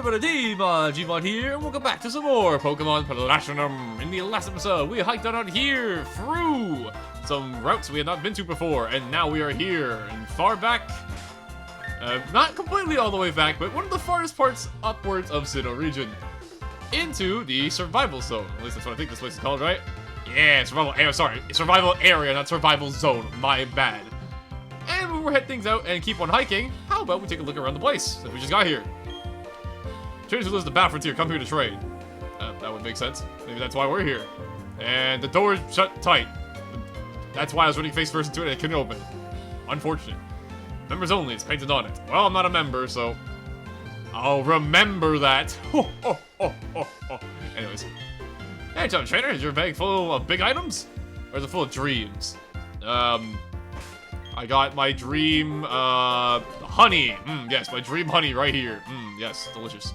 everybody, Gmod here, and welcome back to some more Pokemon Platinum. In the last episode, we hiked on out here through some routes we had not been to before, and now we are here, and far back, not completely all the way back, but one of the farthest parts upwards of Sinnoh region, into the survival zone. At least that's what I think this place is called, right? Yeah, survival area, not survival zone, my bad. And when we head things out and keep on hiking, how about we take a look around the place since we just got here? Trainers who lives the Battle Frontier come here to trade. That would make sense. Maybe that's why we're here. And the door is shut tight. That's why I was running face first into it and it couldn't open. Unfortunate. Members only, it's painted on it. Well, I'm not a member, so I'll remember that. Anyways. Hey, Tom Trainer, is your bag full of big items? Or is it full of dreams? I got my dream, honey. Yes, my dream honey right here. Yes, delicious.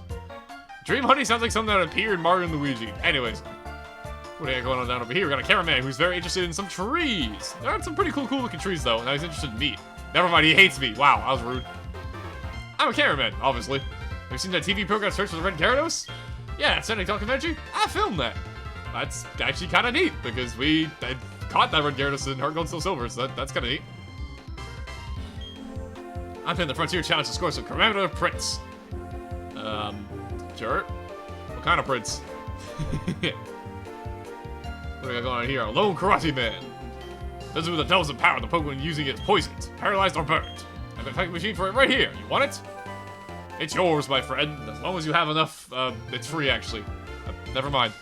Dream honey sounds like something that appeared in Mario and Luigi. Anyways, what do we got going on down over here? We got a cameraman who's very interested in some trees. There are some pretty cool looking trees, though. Now he's interested in me. Never mind, he hates me. Wow, that was rude. I'm a cameraman, obviously. Have you seen that TV program Search for the Red Gyarados? Yeah, that Sennoh documentary. I filmed that. That's actually kind of neat, because I caught that Red Gyarados in Heart Gold, Soul Silver, so that's kind of neat. I'm playing the Frontier Challenge to score some commemorative prints. Sure. What kind of prints? What do we got going on here? A lone karate man. This is with the devils of power the Pokemon using it is poisoned, paralyzed, or burned. I've got a typing machine for it right here. You want it? It's yours, my friend. As long as you have enough, it's free, actually. Never mind.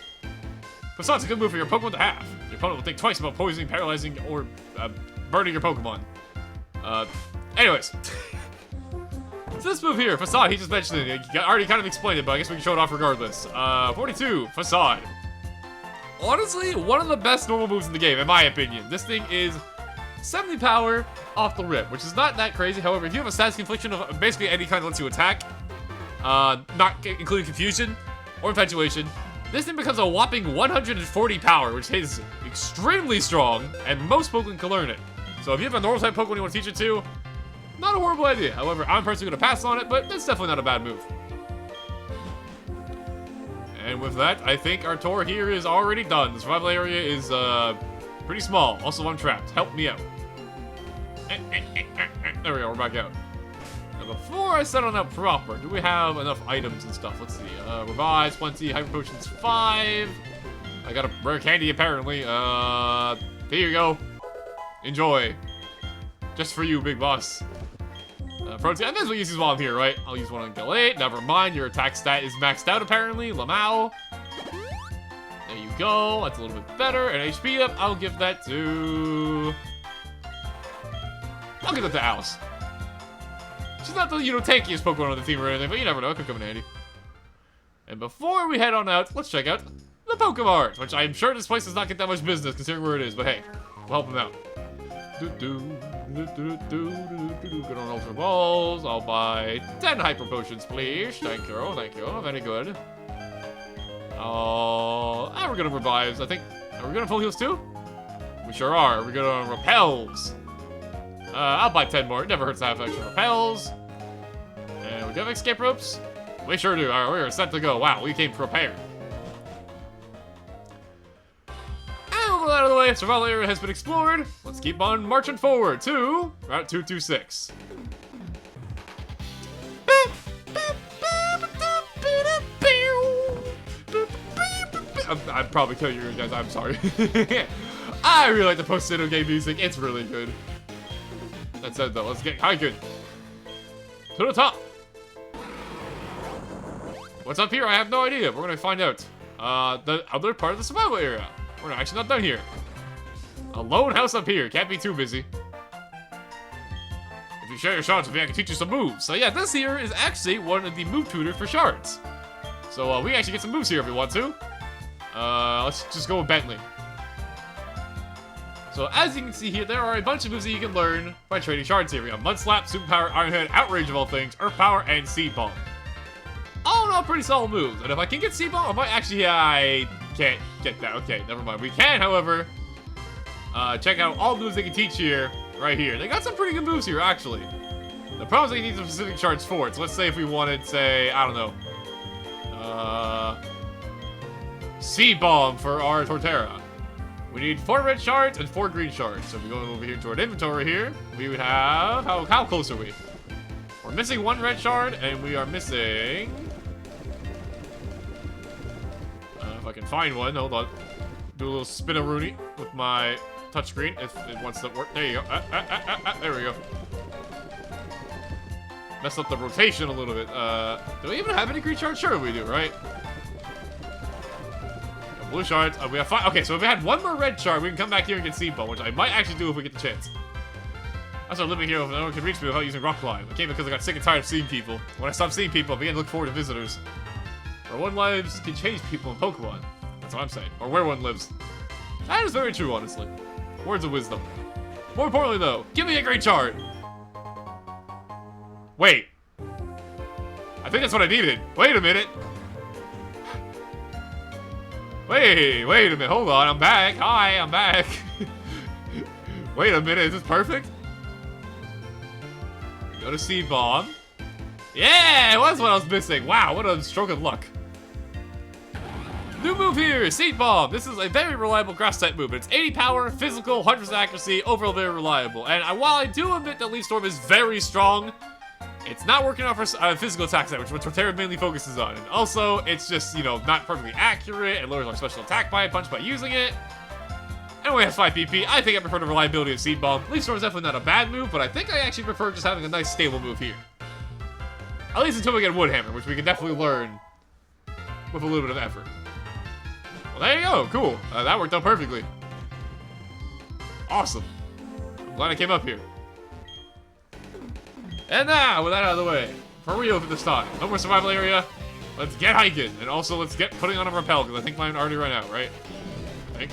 Besides, a good move for your Pokemon to have. Your opponent will think twice about poisoning, paralyzing, or burning your Pokemon. Anyways. So this move here, Facade, he just mentioned it. He already kind of explained it, but I guess we can show it off regardless. 42, Facade. Honestly, one of the best normal moves in the game, in my opinion. This thing is 70 power off the rip, which is not that crazy. However, if you have a status infliction of basically any kind that lets you attack, not including confusion or infatuation, this thing becomes a whopping 140 power, which is extremely strong, and most Pokemon can learn it. So if you have a normal type Pokemon you want to teach it to, not a horrible idea. However, I'm personally going to pass on it, but it's definitely not a bad move. And with that, I think our tour here is already done. The survival area is pretty small. Also, I'm trapped. Help me out. There we go. We're back out. Now, before I set on out proper, do we have enough items and stuff? Let's see. Revives, plenty. Hyper Potions, 5. I got a rare candy, apparently. Here you go. Enjoy. Just for you, big boss. Protein. I may as well use these while I'm here, right? I'll use one on Gallade. Never mind. Your attack stat is maxed out, apparently. Lamau. There you go. That's a little bit better. And HP up. I'll give that to... I'll give that to Alice. She's not the, tankiest Pokemon on the team or anything, but you never know. It could come in handy. And before we head on out, let's check out the Pokemart, which I'm sure this place does not get that much business considering where it is, but hey, we'll help him out. Good on Ultra Balls. I'll buy 10 Hyper Potions, please. Thank you, thank you. Very good. And we're gonna Revives, I think. Are we gonna Full Heals too? We sure are. We're gonna Repels. I'll buy 10 more. It never hurts to have extra Repels. And we do have Escape Ropes? We sure do. Alright, we're set to go. Wow, we came prepared. Out of the way, survival area has been explored. Let's keep on marching forward to Route 226. I'm probably killing you guys, I'm sorry. I really like the post-Sinnoh game music, it's really good. That said though, let's get hiking. To the top. What's up here? I have no idea. We're gonna find out. The other part of the survival area. We're actually not done here. A lone house up here. Can't be too busy. If you share your shards with me, I can teach you some moves. So yeah, this here is actually one of the move tutors for shards. So we actually get some moves here if we want to. Let's just go with Bentley. So as you can see here, there are a bunch of moves that you can learn by trading shards here. We have Mud Slap, Super Power, Iron Head, Outrage of all things, Earth Power, and Seed Bomb. All in all, pretty solid moves. And if I can get Seed Bomb, I might actually... I can't get that. Okay, never mind. We can, however, check out all the moves they can teach here, right here. They got some pretty good moves here, actually. The problem is they need some specific shards for it. So let's say if we wanted, say, I don't know, Seed Bomb for our Torterra. We need 4 red shards and 4 green shards. So if we go over here to our inventory here, we would have... How close are we? We're missing 1 red shard, and we are missing... if I can find one, hold on. Do a little spin-a-rooney with my touchscreen if it wants to work. There you go. There we go. Messed up the rotation a little bit. Do we even have any green shards? Sure we do, right? Blue shards. We have 5. Okay, so if we had 1 more red shard, we can come back here and get Seed Bomb, which I might actually do if we get the chance. I started living here if no one can reach me without using rock climb. I came because I got sick and tired of seeing people. When I stopped seeing people, I began to look forward to visitors. Where one lives can change people in Pokemon. That's what I'm saying. Or where one lives. That is very true, honestly. Words of wisdom. More importantly, though, give me a great chart. Wait. I think that's what I needed. Wait a minute. Wait a minute. Hold on. I'm back. Hi, I'm back. Wait a minute. Is this perfect? Go to Seed Bomb. Yeah, it was what I was missing. Wow, what a stroke of luck. New move here, Seed Bomb. This is a very reliable grass type move. It's 80 power, physical, 100% accuracy, overall very reliable. And while I do admit that Leaf Storm is very strong, it's not working out for physical attack set, which what Torterra mainly focuses on. And also, it's just, you know, not perfectly accurate. It lowers our special attack by a bunch by using it. And only has 5 PP. I think I prefer the reliability of Seed Bomb. Leaf Storm is definitely not a bad move, but I think I actually prefer just having a nice stable move here. At least until we get Wood Hammer, which we can definitely learn with a little bit of effort. Well, there you go. Cool. That worked out perfectly. Awesome. I'm glad I came up here. And now, with that out of the way, for real this time, no more survival area. Let's get hiking, and also let's get putting on a rappel, because I think mine already ran out, right? I think.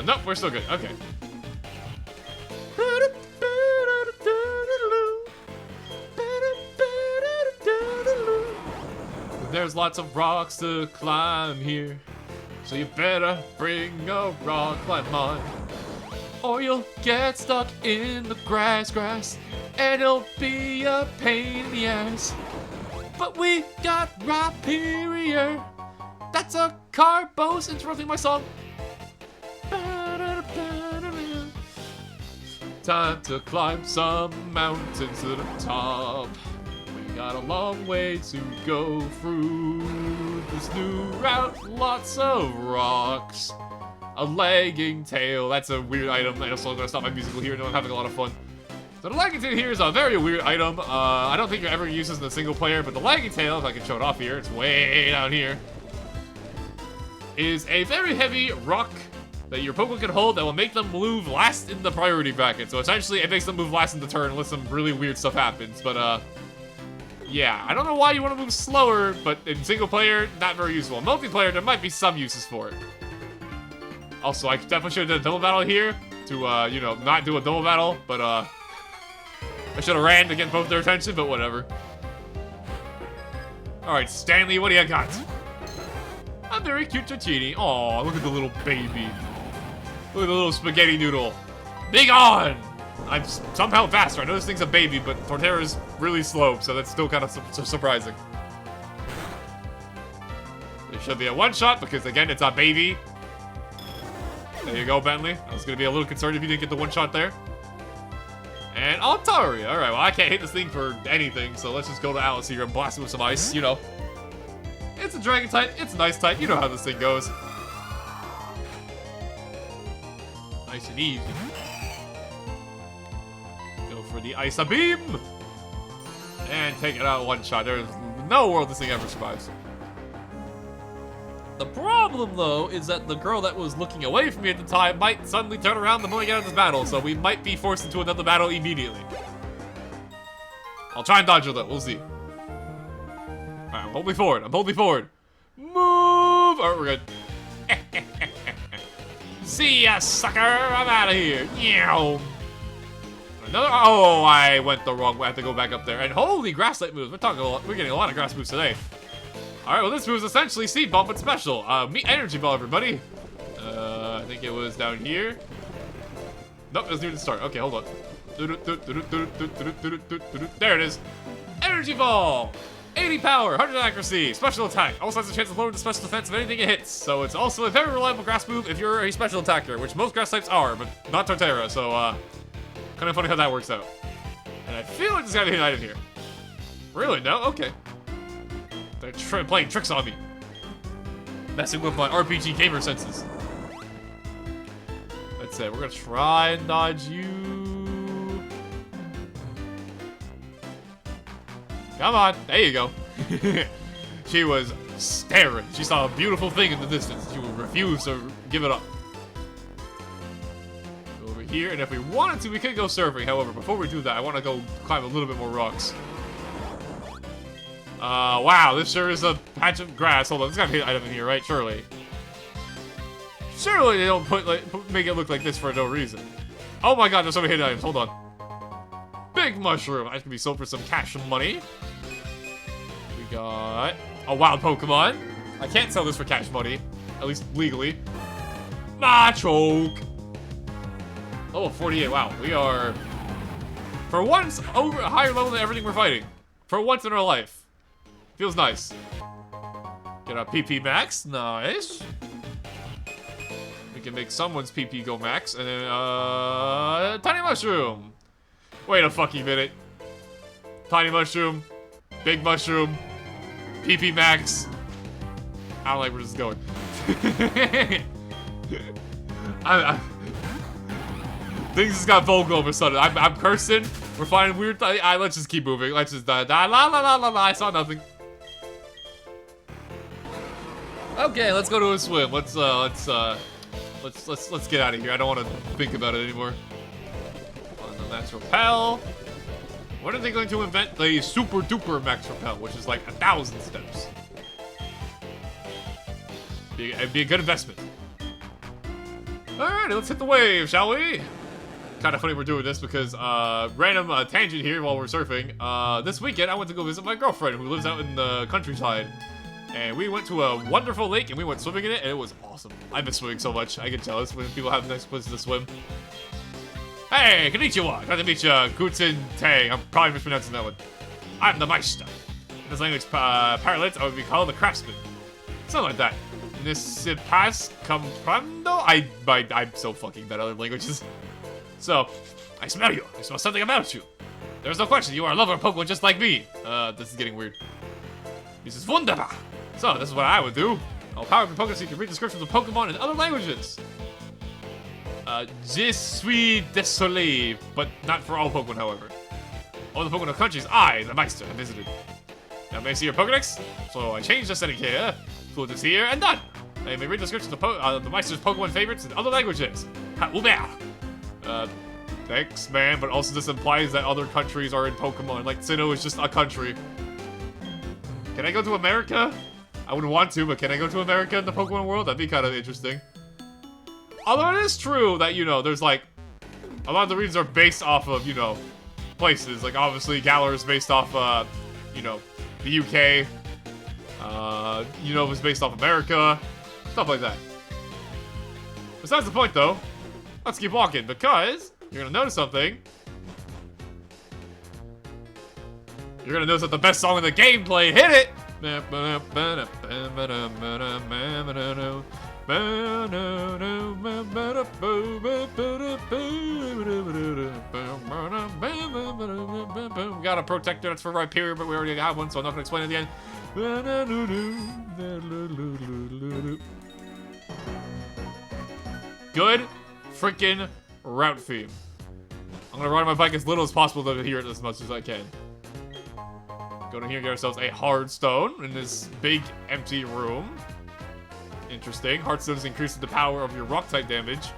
Nope, we're still good. Okay. There's lots of rocks to climb here, so you better bring a rock climb on, or you'll get stuck in the grass, and it'll be a pain in the ass. But we got Rhyperior. That's a Carbos interrupting my song. Time to climb some mountains to the top. We got a long way to go through this new route. Lots of rocks. A lagging tail. That's a weird item. I'm also gonna stop my musical here. No, I'm having a lot of fun. So the lagging tail here is a very weird item. I don't think it ever uses in the single player, but the lagging tail, if I can show it off here, it's way down here, is a very heavy rock that your Pokemon can hold that will make them move last in the priority bracket. So essentially, it makes them move last in the turn unless some really weird stuff happens. But, yeah, I don't know why you want to move slower, but in single player, not very useful. In multiplayer, there might be some uses for it. Also, I definitely should have done a double battle here to, you know, not do a double battle, but, I should have ran to get both their attention, but whatever. Alright, Stanley, what do you got? A very cute Tortini. Aw, look at the little baby. Look at the little spaghetti noodle. Big on! I'm somehow faster. I know this thing's a baby, but Torterra's really slow, so that's still kind of surprising. There should be a one-shot, because again, it's a baby. There you go, Bentley. I was going to be a little concerned if you didn't get the one-shot there. And Altaria. Alright, well, I can't hit this thing for anything, so let's just go to Alice here and blast it with some ice, you know. It's a dragon type, it's a nice type, you know how this thing goes. Nice and easy. Go for the Ice Beam! And take it out one shot. There's no world this thing ever survives. The problem, though, is that the girl that was looking away from me at the time might suddenly turn around the moment we get out of this battle, so we might be forced into another battle immediately. I'll try and dodge her, though. We'll see. Alright, I'm holding forward. I'm holding forward. Move! Alright, we're good. See ya, sucker! I'm out of here. Meow. Another. Oh, I went the wrong way. I have to go back up there. And holy grass type moves. We're getting a lot of grass moves today. Alright, well, this move is essentially Seed Bomb, but special. Meet Energy Ball, everybody. I think it was down here. Nope, it was near the start. Okay, hold on. There it is. Energy Ball! 80 power, 100 accuracy, special attack. Also has a chance of lowering the special defense of anything it hits. So it's also a very reliable grass move if you're a special attacker, which most grass types are, but not Torterra. So, kind of funny how that works out. And I feel like there's gotta be an item here. Really? No? Okay. They're playing tricks on me. Messing with my RPG gamer senses. That's it. We're gonna try and dodge you. Come on. There you go. She was staring. She saw a beautiful thing in the distance. She would refuse to give it up. Over here, and if we wanted to, we could go surfing. However, before we do that, I want to go climb a little bit more rocks. Wow, this sure is a patch of grass. Hold on, there's gotta be an item in here, right? Surely. Surely they don't make it look like this for no reason. Oh my god, there's so many hidden items. Hold on. Big mushroom. That can be sold for some cash money. We got a wild Pokemon. I can't sell this for cash money, at least legally. Choke. Oh, 48. Wow, we are for once over a higher level than everything we're fighting. For once in our life, feels nice. Get a PP max. Nice. We can make someone's PP go max, and then tiny mushroom. Wait a fucking minute. Tiny mushroom, big mushroom, PP max. I don't like where this is going. Things just got vocal all of a sudden. I'm cursing. We're finding weird. Let's just keep moving. Let's just la la la la la. I saw nothing. Okay, let's go to a swim. Let's get out of here. I don't want to think about it anymore. Max Repel. When are they going to invent the super duper Max Repel, which is like 1,000 steps? It'd be a good investment. Alright, let's hit the wave, shall we? Kind of funny we're doing this because, random tangent here while we're surfing. This weekend I went to go visit my girlfriend who lives out in the countryside. And we went to a wonderful lake and we went swimming in it and it was awesome. I miss swimming so much. I get jealous when people have nice places to swim. Hey, konnichiwa! Glad to meet you, Guten Tag. I'm probably mispronouncing that one. I'm the Meister. In this language parlance, I would be called the craftsman. Something like that. Nisipas comprando? I'm so fucking bad at other languages. So, I smell you. I smell something about you. There's no question, you are a lover of Pokemon just like me. This is getting weird. This is wunderbar. So, this is what I would do. I'll power up your Pokemon so you can read descriptions of Pokemon in other languages. Je suis désolé, but not for all Pokemon, however. All the Pokemon countries I, the Meister, have visited. Now, may I see your Pokedex? So I changed the setting here, flew this here, and done. Now you may read descriptions of the Meister's Pokemon favorites in other languages. Ha, Uber. Thanks, man, but also this implies that other countries are in Pokemon. Like, Sinnoh is just a country. Can I go to America? I wouldn't want to, but can I go to America in the Pokemon world? That'd be kind of interesting. Although it is true that, you know, there's like, a lot of the regions are based off of, you know, places. Like, obviously, Galar is based off, you know, the UK. You know, it was based off America. Stuff like that. Besides the point, though, let's keep walking, because you're gonna notice something. You're gonna notice that the best song in the game played. Hit it! We got a protector that's for Rhyperior, but we already have one, so I'm not gonna explain it again. Good freaking route theme. I'm gonna ride my bike as little as possible to hear it as much as I can. Go to here and get ourselves a hard stone in this big empty room. Interesting. Heartstones increases the power of your rock type damage.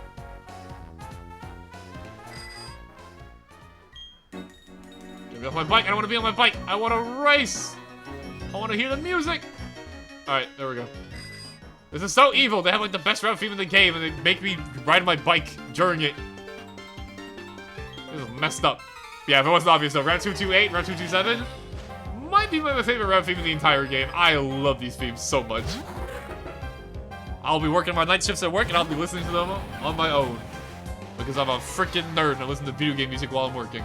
Get me off my bike. I don't want to be on my bike. I want to race. I want to hear the music. Alright, there we go. This is so evil. They have like the best route theme in the game and they make me ride my bike during it. This is messed up. Yeah, if it wasn't obvious though, route 228, route 227 might be my favorite route theme in the entire game. I love these themes so much. I'll be working my night shifts at work and I'll be listening to them on my own. Because I'm a freaking nerd and I listen to video game music while I'm working.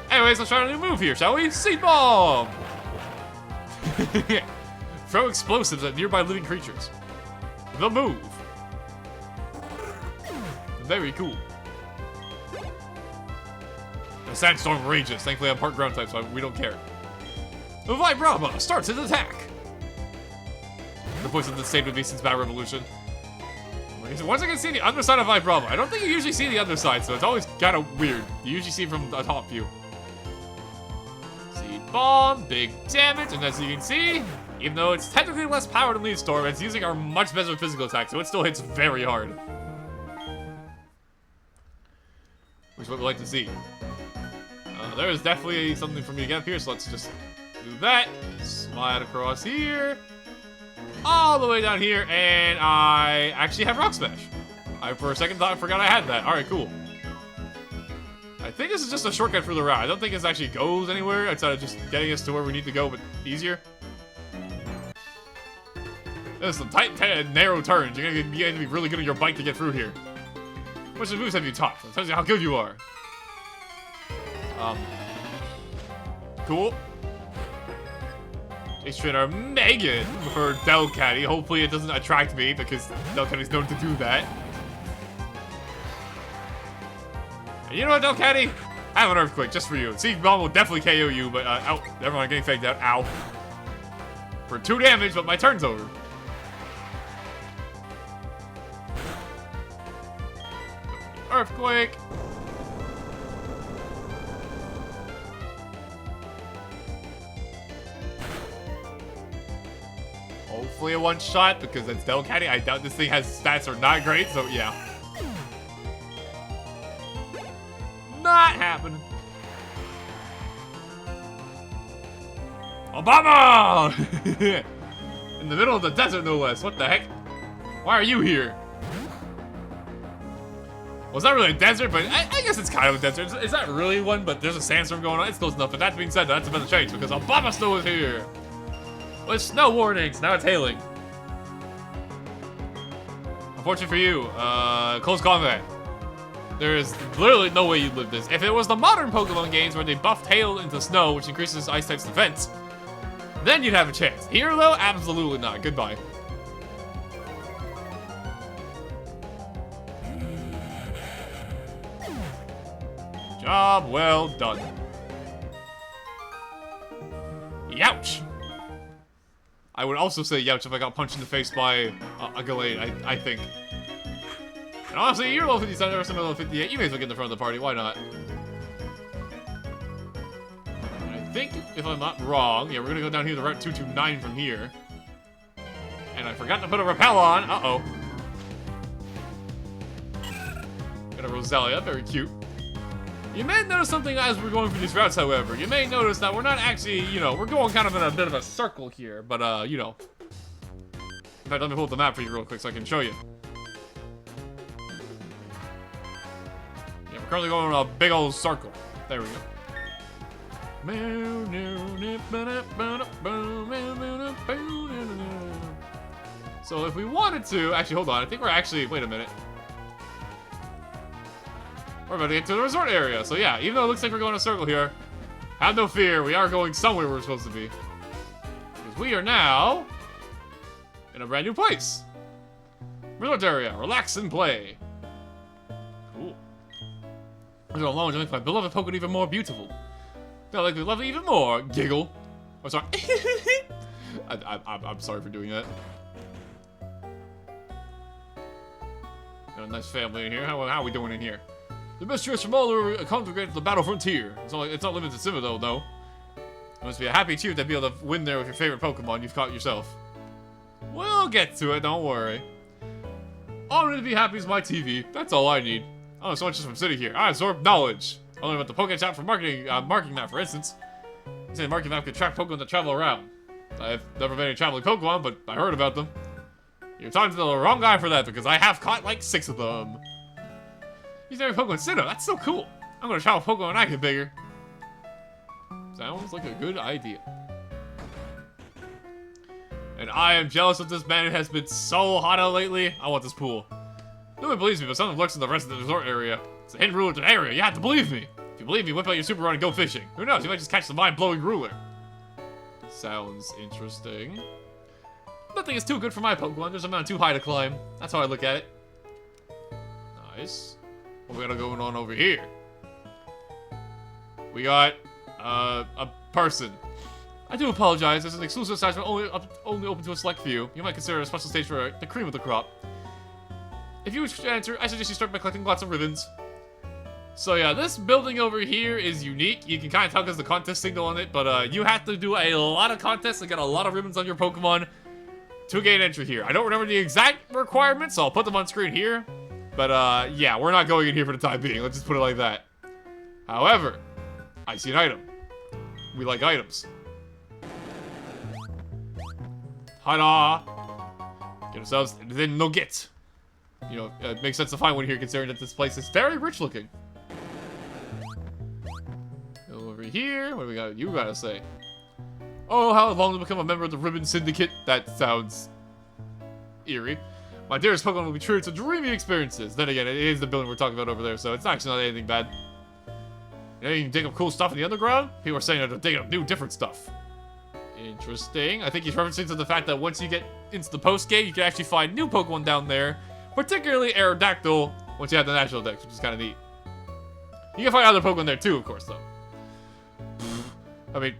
Anyway, Anyways, let's try a new move here, shall we? Seed Bomb! Throw explosives at nearby living creatures. The move. Very cool. The sandstorm rages. Thankfully, I'm part ground type, so we don't care. The Vibrava starts his attack. The voice of the same with me since Battle Revolution. Once I can see the underside of Vibrava, I don't think you usually see the underside, so it's always kind of weird. You usually see from the top view. Seed Bomb, big damage, and as you can see, even though it's technically less power than Leaf Storm, it's using our much better physical attack, so it still hits very hard. Which is what we like to see. There is definitely something for me to get up here, so let's just do that. Slide across here. All the way down here, and I actually have Rock Smash. I, for a second, thought I forgot I had that. Alright, cool. I think this is just a shortcut for the route. I don't think this actually goes anywhere outside of just getting us to where we need to go, but easier. There's some tight, narrow turns. You're gonna be really good on your bike to get through here. Which moves have you taught? That tells you how good you are. Cool. Ace Trainer Megan for Delcatty. Hopefully it doesn't attract me because Delcatty's known to do that. And you know what, Delcatty? I have an Earthquake just for you. Seed Bomb will definitely KO you, but ow. Never mind, getting faked out. Ow. For 2 damage, but my turn's over. Earthquake. Hopefully a one-shot, because it's Delcatty. I doubt this thing has stats are not great, so yeah. Not happening. Obama! In the middle of the desert, no less. What the heck? Why are you here? Well, it's not really a desert, but I guess it's kind of a desert. It's not really one, but there's a sandstorm going on. It's close enough. But that being said, that's about to change because Obama Snow is here. With snow warnings, now it's hailing. Unfortunately for you, close combat. There is literally no way you'd live this. If it was the modern Pokemon games where they buffed hail into snow, which increases Ice type's defense, then you'd have a chance. Here, though, absolutely not. Goodbye. Job well done. Youch! I would also say youch if I got punched in the face by a Gallade, I think. And honestly, you're level 57, or some level 58. You may as well get in the front of the party, why not? And I think, if I'm not wrong, yeah, we're gonna go down here to Route 229 from here. And I forgot to put a rappel on. Uh-oh. Got a Roselia, very cute. You may notice something as we're going through these routes, however. You may notice that we're not actually, you know, we're going kind of in a bit of a circle here, but, you know. In fact, let me hold the map for you real quick so I can show you. Yeah, we're currently going in a big old circle. There we go. So if we wanted to, actually, hold on. I think we're actually, wait a minute. We're about to get to the resort area. So yeah, even though it looks like we're going in a circle here, have no fear, we are going somewhere we're supposed to be. Because we are now in a brand new place. Resort area, relax and play. Cool. We're going alone to make my beloved Pokemon even more beautiful. Feel like we love it even more. Giggle. I'm sorry. I'm sorry for doing that. Got a nice family in here. How are we doing in here? The mysteries from all over congregate the battle frontier. It's not limited to Sinnoh, though, no. It must be a happy cheer to be able to win there with your favorite Pokemon you've caught yourself. We'll get to it, don't worry. All I need to be happy is my TV. That's all I need. I don't know so much just from sitting here. I absorb knowledge. Only about the Poké Shop for marketing map, for instance. You say the marketing map can track Pokemon that travel around. I've never been a traveling Pokemon, but I heard about them. You're talking to the wrong guy for that, because I have caught like 6 of them. He's never Pokemon Sinnoh. That's so cool. I'm gonna travel Pokemon when I get bigger. Sounds like a good idea. And I am jealous of this man who has been so hot out lately. I want this pool. Nobody believes me, but someone looks in the rest of the resort area. It's a hidden ruler to the area. You have to believe me. If you believe me, whip out your super rod and go fishing. Who knows, you might just catch the mind-blowing ruler. Sounds interesting. Nothing is too good for my Pokemon. There's a mountain too high to climb. That's how I look at it. Nice. What we got going on over here? We got a person. I do apologize. There's an exclusive attachment only open to a select few. You might consider a special stage for the cream of the crop. If you wish to enter, I suggest you start by collecting lots of ribbons. So yeah, this building over here is unique. You can kind of tell because the contest signal on it, but you have to do a lot of contests and get a lot of ribbons on your Pokemon to gain entry here. I don't remember the exact requirements, so I'll put them on screen here. But yeah, we're not going in here for the time being. Let's just put it like that. However, I see an item. We like items. Ta-da! Get ourselves the nugget. You know, it makes sense to find one here considering that this place is very rich looking. Go over here. What do we got? You gotta say. Oh, how long to become a member of the Ribbon Syndicate? That sounds eerie. My dearest Pokemon will be treated to dreamy experiences. Then again, it is the building we're talking about over there, so it's actually not anything bad. You know, you can dig up cool stuff in the underground. People are saying that they're digging up new, different stuff. Interesting. I think he's referencing to the fact that once you get into the post-game, you can actually find new Pokemon down there. Particularly Aerodactyl, once you have the National Dex, which is kind of neat. You can find other Pokemon there too, of course, though. I mean,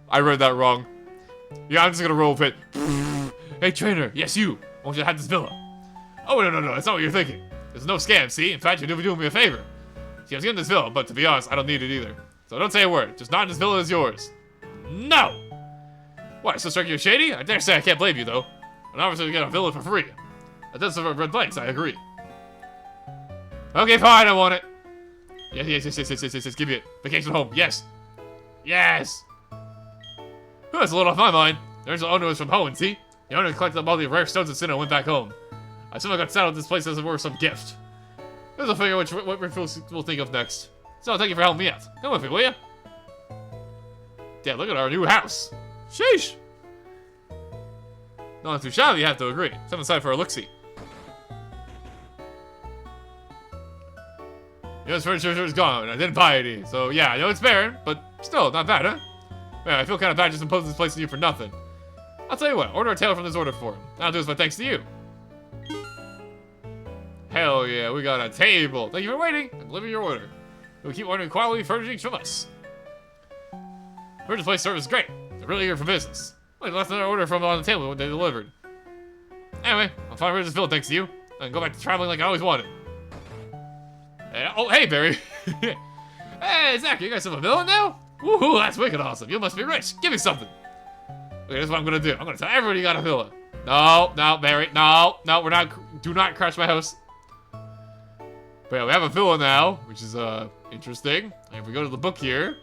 I read that wrong. Yeah, I'm just gonna roll with it. Hey, trainer, yes, you. I want you to have this villa. Oh, no, that's not what you're thinking. There's no scam, see? In fact, you're doing me a favor. See, I was getting this villa, but to be honest, I don't need it either. So don't say a word. Just not this villa is yours. No! What, so strike you shady? I dare say I can't blame you, though. And obviously we get a villa for free. That does some red flags, I agree. Okay, fine, I want it. Yes, give me it. Vacation home, yes. Yes! Oh, that's a little off my mind. There's the owner was from Hoenn, see? The owner collected up all the rare stones in Sinnoh and went back home. I somehow got settled this place as if it were some gift. Let's figure what we'll think of next. So, thank you for helping me out. Come with me, will ya? Yeah, look at our new house. Sheesh! Not too shabby, you have to agree. Step aside for a look-see. This furniture is gone. I didn't buy any. So, yeah, I know it's barren, but still, not bad, huh? Man, I feel kind of bad just imposing this place on you for nothing. I'll tell you what, order a tail from this order form. I'll do this by thanks to you. Hell yeah, we got a table. Thank you for waiting and delivering your order. We'll keep ordering quality furnishings from us. This place service is great. They're really here for business. I left another order from on the table when they delivered. Anyway, I'll find where this filled thanks to you. And go back to traveling like I always wanted. Oh, hey, Barry. Hey, Zach, you guys have a villain now? Woohoo, that's wicked awesome. You must be rich. Give me something. Okay, this is what I'm gonna do. I'm gonna tell everybody you got a villa. No, Barry. No, we're not. Do not crash my house. But yeah, we have a villa now, which is, interesting. And if we go to the book here,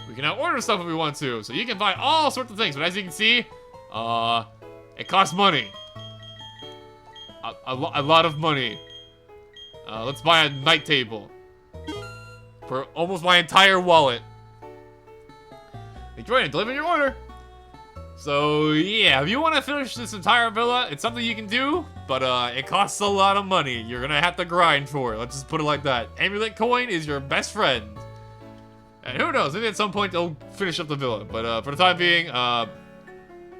we can now order stuff if we want to. So you can buy all sorts of things, but as you can see, it costs money. A lot of money. Let's buy a night table. For almost my entire wallet. Enjoy and deliver your order. So, yeah, if you want to finish this entire villa, it's something you can do, but it costs a lot of money. You're going to have to grind for it. Let's just put it like that. Amulet coin is your best friend. And who knows, maybe at some point they'll finish up the villa. But for the time being,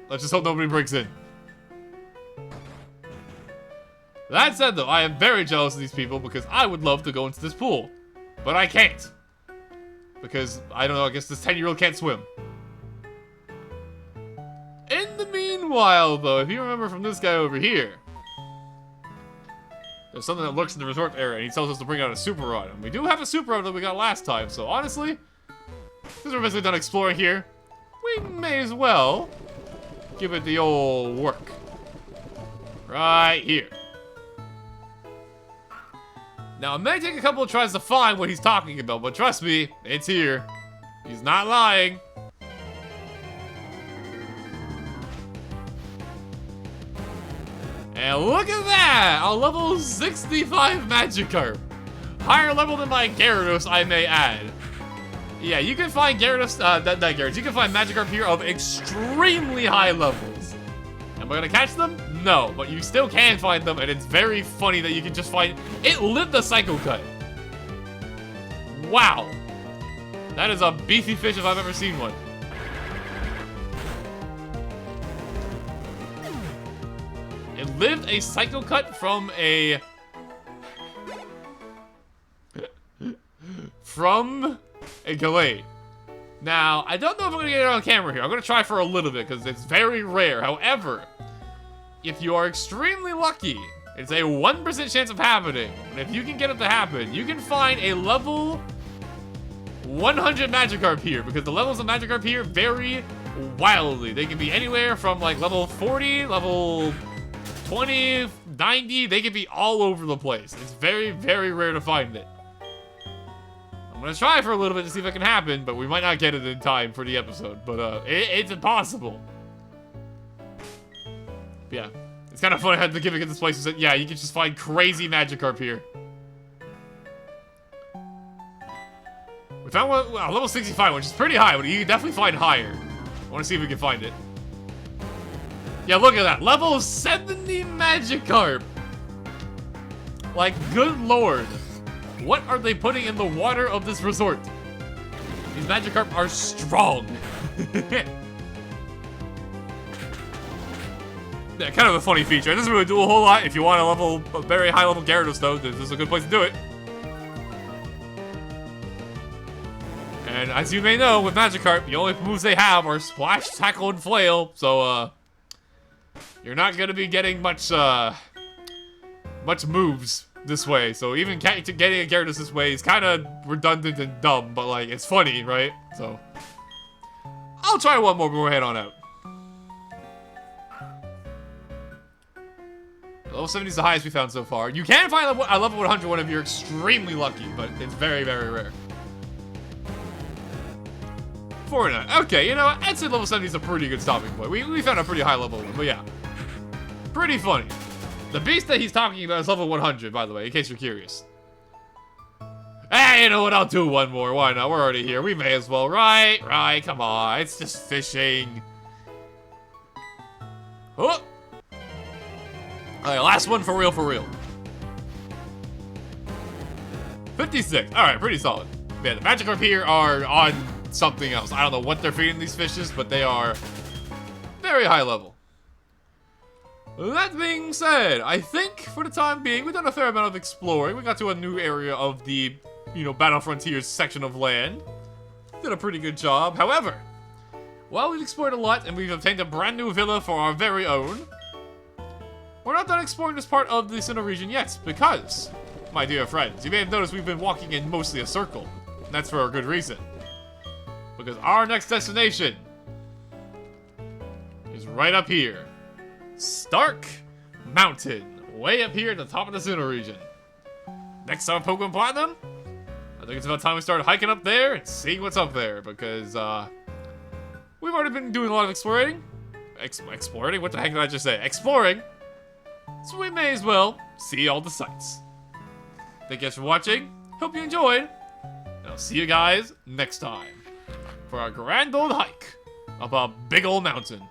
let's just hope nobody breaks in. That said, though, I am very jealous of these people because I would love to go into this pool. But I can't. Because, I don't know, I guess this 10-year-old can't swim. In the meanwhile, though, if you remember from this guy over here, there's something that lurks in the resort area, and he tells us to bring out a super rod. And we do have a super rod that we got last time, so honestly, since we're basically done exploring here, we may as well give it the old work. Right here. Now, it may take a couple of tries to find what he's talking about, but trust me, it's here. He's not lying. And look at that! A level 65 Magikarp. Higher level than my Gyarados, I may add. Yeah, you can find Gyarados, not Gyarados, you can find Magikarp here of extremely high levels. Am I gonna catch them? No, but you still can find them, and it's very funny that you can just find... It lived the Psycho Cut. Wow. That is a beefy fish if I've ever seen one. It lived a psycho cut from a... from a Gallade. Now, I don't know if I'm going to get it on camera here. I'm going to try for a little bit because it's very rare. However, if you are extremely lucky, it's a 1% chance of happening. And if you can get it to happen, you can find a level 100 Magikarp here, because the levels of Magikarp here vary wildly. They can be anywhere from like level 40, level 20, 90. They can be all over the place. It's very, very rare to find it. I'm gonna try for a little bit to see if it can happen, but we might not get it in time for the episode. But it's impossible. Yeah, it's kind of funny how the gimmick of this place is that, yeah, you can just find crazy Magikarp here. We found one, well, level 65, which is pretty high, but you can definitely find higher. I want to see if we can find it. Yeah, look at that. Level 70 Magikarp. Like, good lord. What are they putting in the water of this resort? These Magikarp are strong. Yeah, kind of a funny feature. It doesn't really do a whole lot. If you want a very high level Gyarados, though, this is a good place to do it. And as you may know, with Magikarp, the only moves they have are Splash, Tackle, and Flail. So, you're not gonna be getting much moves this way. So even getting a Gyarados this way is kind of redundant and dumb, but like, it's funny, right? So, I'll try one more before we head on out. Level 70 is the highest we found so far. You can find a level 100 one if you're extremely lucky, but it's very, very rare. 49. Okay, you know what? I'd say level 70 is a pretty good stopping point. We found a pretty high level one, but yeah. Pretty funny. The beast that he's talking about is level 100, by the way, in case you're curious. Hey, you know what? I'll do one more. Why not? We're already here. We may as well. Right, come on. It's just fishing. Oh! Alright, last one for real, 56. Alright, pretty solid. Man, the Magikarp here are on something else. I don't know what they're feeding these fishes, but they are very high level. That being said, I think for the time being, we've done a fair amount of exploring. We got to a new area of the, Battle Frontiers section of land. Did a pretty good job. However, while we've explored a lot and we've obtained a brand new villa for our very own, we're not done exploring this part of the Sinnoh region yet, because, my dear friends, you may have noticed we've been walking in mostly a circle. And that's for a good reason. Because our next destination is right up here. Stark Mountain. Way up here at the top of the Sinnoh region. Next time Pokemon Platinum, I think it's about time we start hiking up there and seeing what's up there. Because, we've already been doing a lot of exploring. Exploring? What the heck did I just say? Exploring. So we may as well see all the sights. Thank you guys for watching. Hope you enjoyed. And I'll see you guys next time for our grand old hike up a big old mountain.